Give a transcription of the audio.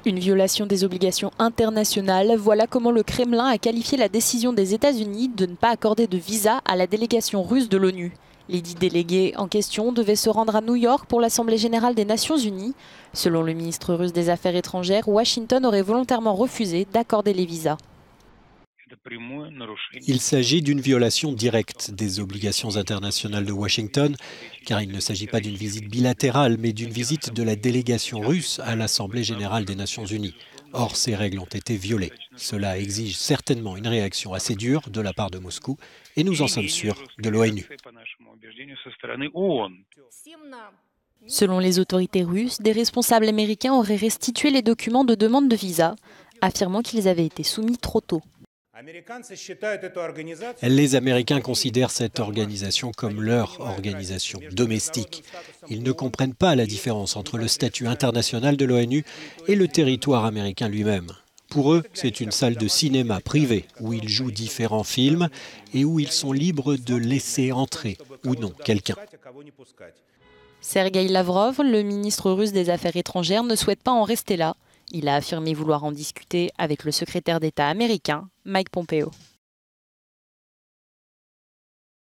Une violation des obligations internationales, voilà comment le Kremlin a qualifié la décision des États-Unis de ne pas accorder de visa à la délégation russe de l'ONU. Les 10 délégués en question devaient se rendre à New York pour l'Assemblée générale des Nations Unies. Selon le ministre russe des Affaires étrangères, Washington aurait volontairement refusé d'accorder les visas. Il s'agit d'une violation directe des obligations internationales de Washington, car il ne s'agit pas d'une visite bilatérale, mais d'une visite de la délégation russe à l'Assemblée générale des Nations Unies. Or, ces règles ont été violées. Cela exige certainement une réaction assez dure de la part de Moscou, et nous en sommes sûrs, de l'ONU. Selon les autorités russes, des responsables américains auraient restitué les documents de demande de visa, affirmant qu'ils avaient été soumis trop tôt. Les Américains considèrent cette organisation comme leur organisation domestique. Ils ne comprennent pas la différence entre le statut international de l'ONU et le territoire américain lui-même. Pour eux, c'est une salle de cinéma privée où ils jouent différents films et où ils sont libres de laisser entrer ou non quelqu'un. Sergueï Lavrov, le ministre russe des Affaires étrangères, ne souhaite pas en rester là. Il a affirmé vouloir en discuter avec le secrétaire d'État américain, Mike Pompeo.